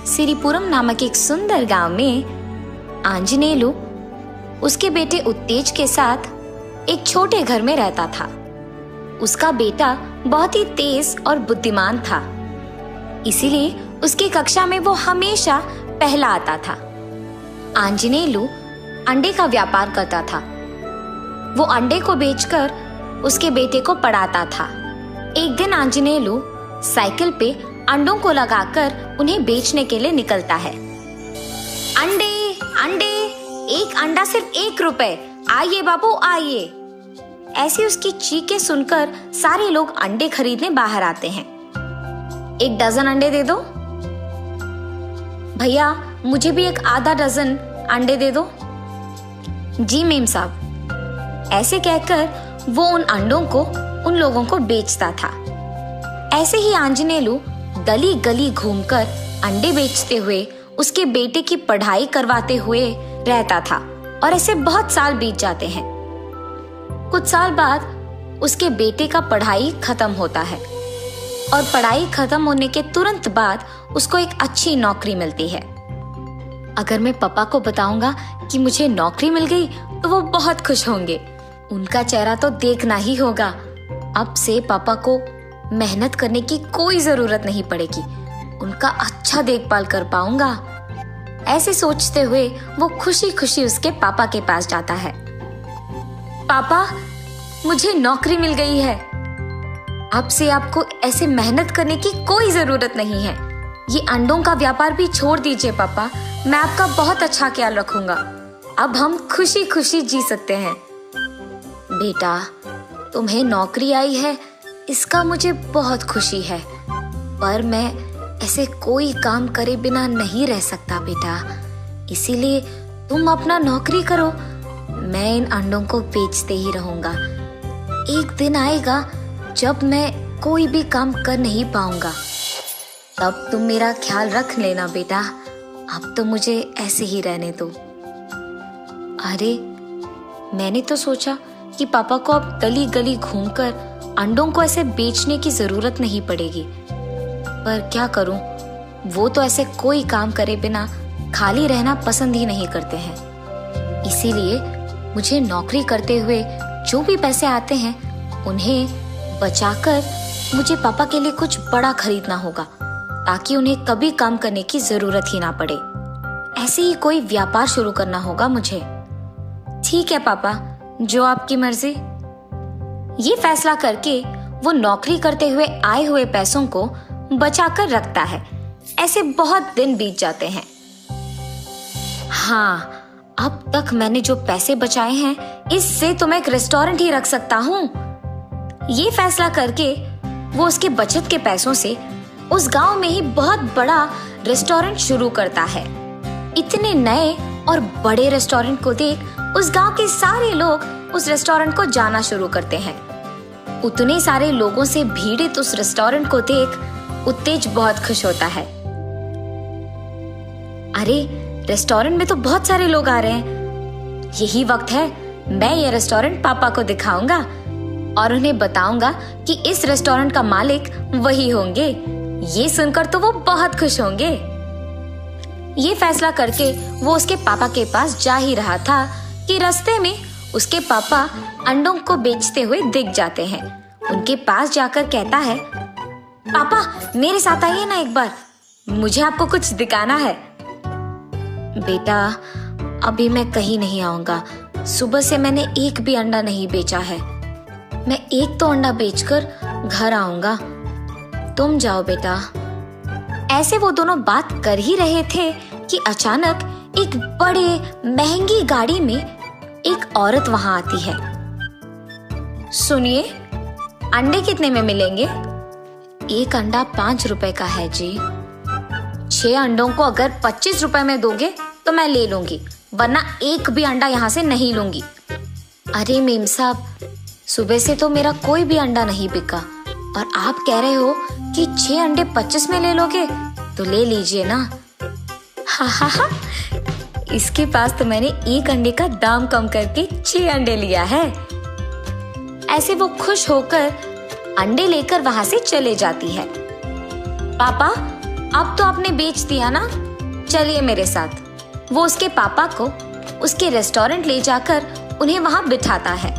सिरिपुरम नामक एक सुंदर गांव में आंजनेलु उसके बेटे उत्तेज के साथ एक छोटे घर में रहता था। उसका बेटा बहुत ही तेज और बुद्धिमान था, इसीलिए उसकी कक्षा में वो हमेशा पहला आता था। आंजनेलु अंडे का व्यापार करता था। वो अंडे को बेचकर उसके बेटे को पढ़ाता था। एक दिन आंजनेलु साइकिल पे अंडों को लगाकर उन्हें बेचने के लिए निकलता है। अंडे अंडे, एक अंडा सिर्फ 1 रुपए, आइए बाबू आइए। ऐसी उसकी चीखें सुनकर सारे लोग अंडे खरीदने बाहर आते हैं। 1 डजन अंडे दे दो भैया, मुझे भी 1 आधा डजन अंडे दे दो। जी मेम साहब। ऐसे कहकर वो उन अंडों को उन लोगों को बेचता था। ऐसे ही आंजनेलु गली गली घूमकर अंडे बेचते हुए उसके बेटे की पढ़ाई करवाते हुए रहता था और ऐसे बहुत साल बीत जाते हैं। कुछ साल बाद उसके बेटे का पढ़ाई खत्म होता है और पढ़ाई खत्म होने के तुरंत बाद उसको एक अच्छी नौकरी मिलती है। अगर मैं पापा को बताऊंगा कि मुझे नौकरी मिल गई तो वो बहुत खुश होंगे। उनका चेहरा तो देखना ही होगा। अब से पापा को मेहनत करने की कोई जरूरत नहीं पड़ेगी, उनका अच्छा देखभाल कर पाऊंगा। ऐसे सोचते हुए वो खुशी खुशी उसके पापा के पास जाता है। पापा, मुझे नौकरी मिल गई है। अब से आपको ऐसे मेहनत करने की कोई जरूरत नहीं है। ये अंडों का व्यापार भी छोड़ दीजिए पापा, मैं आपका बहुत अच्छा ख्याल रखूंगा। अब हम खुशी खुशी जी सकते हैं। बेटा, तुम्हें नौकरी आई है, इसका मुझे बहुत खुशी है, पर मैं ऐसे कोई काम करे बिना नहीं रह सकता बेटा, इसीलिए तुम अपना नौकरी करो, मैं इन अंडों को बेचते ही रहूंगा। एक दिन आएगा जब मैं कोई भी काम कर नहीं पाऊंगा, तब तुम मेरा ख्याल रख लेना बेटा। अब तो मुझे ऐसे ही रहने दो। अरे, मैंने तो सोचा कि पापा को अब गली गली घूमकर अंडों को ऐसे बेचने की जरूरत नहीं पड़ेगी, पर क्या करूं, वो तो ऐसे कोई काम करे बिना खाली रहना पसंद ही नहीं करते हैं। इसीलिए मुझे नौकरी करते हुए जो भी पैसे आते हैं उन्हें बचाकर मुझे पापा के लिए कुछ बड़ा खरीदना होगा, ताकि उन्हें कभी काम करने की जरूरत ही ना पड़े। ऐसे ही कोई व्यापार शुरू करना होगा मुझे। ठीक है पापा, जो आपकी मर्जी। ये फैसला करके वो नौकरी करते हुए आए हुए पैसों को बचाकर रखता है। ऐसे बहुत दिन बीत जाते हैं। हाँ, अब तक मैंने जो पैसे बचाए हैं, इससे तो मैं एक रेस्टोरेंट ही रख सकता हूँ। ये फैसला करके वो उसके बचत के पैसों से उस गांव में ही बहुत बड़ा रेस्टोरेंट शुरू करता है। इतने नए और बड़े रेस्टोरेंट को देख उस गांव के सारे लोग उस रेस्टोरेंट को जाना शुरू करते हैं। उतने सारे लोगों से भीड़ित उस रेस्टोरेंट को देख उत्तेज बहुत खुश होता है। अरे, रेस्टोरेंट में तो बहुत सारे लोग आ रहे हैं। यही वक्त है, मैं ये रेस्टोरेंट पापा को दिखाऊंगा और उन्हें बताऊंगा कि इस रेस्टोरेंट का मालिक वही होंगे। ये सुनकर तो वो बहुत खुश होंगे। ये फैसला करके वो उसके पापा के पास जा ही रहा था कि रास्ते में उसके पापा अंडों को बेचते हुए दिख जाते हैं। उनके पास जाकर कहता है, पापा मेरे साथ आइए ना एक बार, मुझे आपको कुछ दिखाना है। बेटा, अभी मैं कहीं नहीं आऊंगा, सुबह से मैंने एक भी अंडा नहीं बेचा है। मैं एक तो अंडा बेचकर घर आऊंगा, तुम जाओ बेटा। ऐसे वो दोनों बात कर ही रहे थे कि अचानक एक बड़े महंगी गाड़ी में एक औरत वहां आती है। सुनिए, अंडे कितने में मिलेंगे? 1 अंडा 5 रुपए का है जी। 6 अंडों को अगर 25 रुपए में दोगे तो मैं ले लूंगी, वरना एक भी अंडा यहाँ से नहीं लूंगी। अरे मेम साहब, सुबह से तो मेरा कोई भी अंडा नहीं बिका और आप कह रहे हो कि 6 अंडे 25 में ले लोगे, तो ले लीजिए ना। हा हा हा, इसके पास तो मैंने 1 अंडे का दाम कम करके 6 अंडे लिया है। ऐसे वो खुश होकर अंडे लेकर वहां से चले जाती है। पापा, अब तो आपने बेच दिया ना, चलिए मेरे साथ। वो उसके पापा को उसके रेस्टोरेंट ले जाकर उन्हें वहां बिठाता है।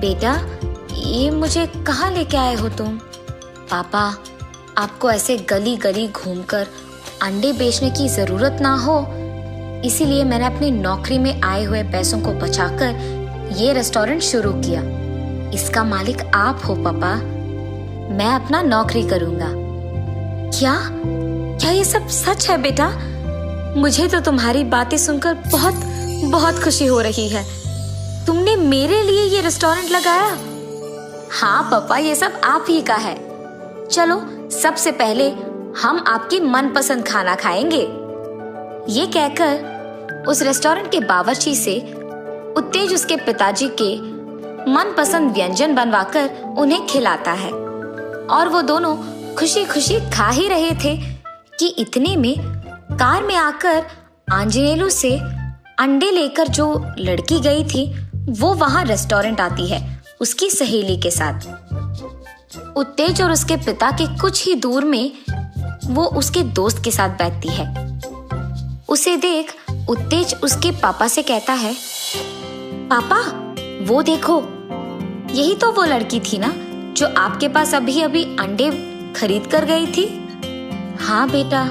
बेटा, ये मुझे कहाँ लेके आए हो तुम? पापा, आपको ऐसे गली गली घूमकर अंडे बेचने की जरूरत ना हो, इसीलिए मैंने अपनी नौकरी में आए हुए पैसों को बचाकर ये रेस्टोरेंट शुरू किया। इसका मालिक आप हो पापा। मैं अपना नौकरी करूंगा। क्या क्या ये सब सच है बेटा? मुझे तो तुम्हारी बातें सुनकर बहुत बहुत खुशी हो रही है। तुमने मेरे लिए ये रेस्टोरेंट लगाया? हाँ पापा, ये सब आप ही का है। चलो, सबसे पहले हम आपकी मनपसंद खाना खाएंगे। ये कहकर उस रेस्टोरेंट के बावर्ची से उत्तेज उसके पिताजी के मनपसंद व्यंजन बनवाकर उन्हें खिलाता है और वो दोनों खुशी खुशी खा ही रहे थे कि इतने में कार में आकर आंजनेलू से अंडे लेकर जो लड़की गई थी वो वहां रेस्टोरेंट आती है उसकी सहेली के साथ। उत्तेज और उसके पिता के कुछ ही दूर में वो उसके दोस्त के साथ बैठती है। उसे देख उत्तेज उसके पापा से कहता है, पापा वो देखो, यही तो वो लड़की थी ना जो आपके पास अभी अभी अंडे खरीद कर गई थी। हाँ बेटा,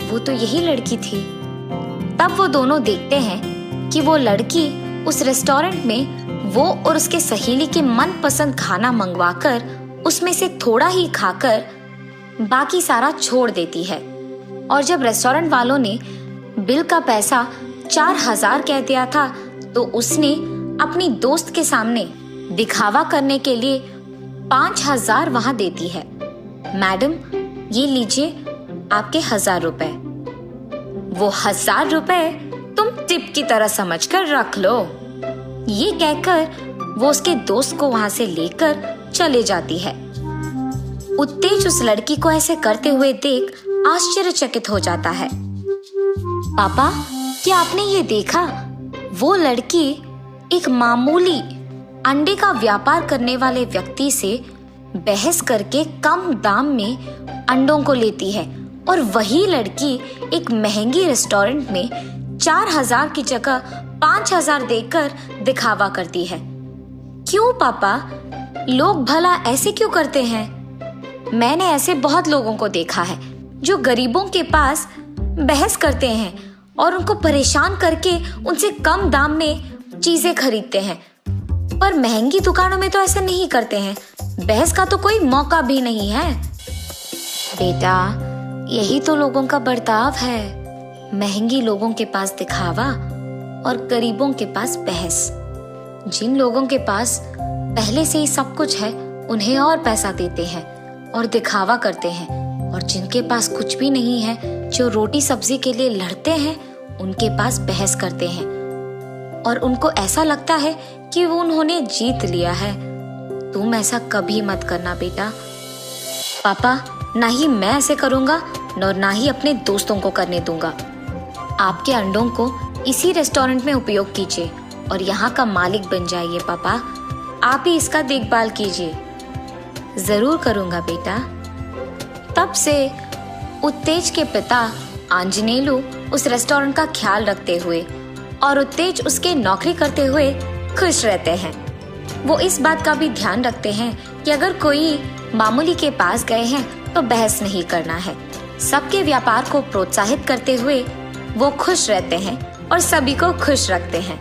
वो तो यही लड़की थी। तब वो दोनों देखते हैं कि वो लड़की उस रेस्टोरेंट में वो और उसके सहेली के मनपसंद खाना मंगवाकर उसमें से थोड़ा ही खाकर बाकी सारा छोड़ देती है। और जब रेस्टोरेंट वालों ने बिल का पैसा 4000 कह दिया था तो उसने अपनी दोस्त के सामने दिखावा करने के लिए 5000 वहां देती है। मैडम, ये लीजिए आपके 1000 रुपए। वो 1000 रुपए तुम टिप की तरह समझकर रख लो। ये कहकर वो उसके दोस्त को वहां से लेकर चले जाती है। उत्तेज उस लड़की को ऐसे करते हुए देख आश्चर्यचकित हो जाता है। पापा, क्या आपने ये देखा? वो लड़की एक मामूली अंडे का व्यापार करने वाले व्यक्ति से बहस करके कम दाम में अंडों को लेती है और वही लड़की एक महंगी रेस्टोरेंट में 4000 की जगह 5000 देकर दिखावा करती है। क्यों पापा, लोग भला ऐसे क्यों करते हैं? मैंने ऐसे बहुत लोगों को देखा है जो गरीबों के पास बहस करते हैं और उनको परेशान करके उनसे कम दाम में चीजें खरीदते हैं, पर महंगी दुकानों में तो ऐसा नहीं करते हैं। बहस का तो कोई मौका भी नहीं है। बेटा, यही तो लोगों का बर्ताव है। महंगी लोगों के पास दिखावा और गरीबों के पास बहस। जिन लोगों के पास पहले से ही सब कुछ है उन्हें और पैसा देते हैं और दिखावा करते हैं, और जिनके पास कुछ भी नहीं है, जो रोटी सब्जी के लिए लड़ते हैं, उनके पास बहस करते हैं और उनको ऐसा लगता है कि वो उन्होंने जीत लिया है। तुम ऐसा कभी मत करना बेटा। पापा, ना ही मैं ऐसे करूंगा और ना ही अपने दोस्तों को करने दूंगा। आपके अंडों को इसी रेस्टोरेंट में उपयोग कीजिए और यहाँ का मालिक बन जाइए। पापा, आप ही इसका देखभाल कीजिए। जरूर करूंगा बेटा। तब से उत्तेज के पिता आंजनेलू उस रेस्टोरेंट का ख्याल रखते हुए और उत्तेज उसके नौकरी करते हुए खुश रहते हैं। वो इस बात का भी ध्यान रखते हैं कि अगर कोई मामूली के पास गए हैं तो बहस नहीं करना है। सबके व्यापार को प्रोत्साहित करते हुए वो खुश रहते हैं और सभी को खुश रखते हैं।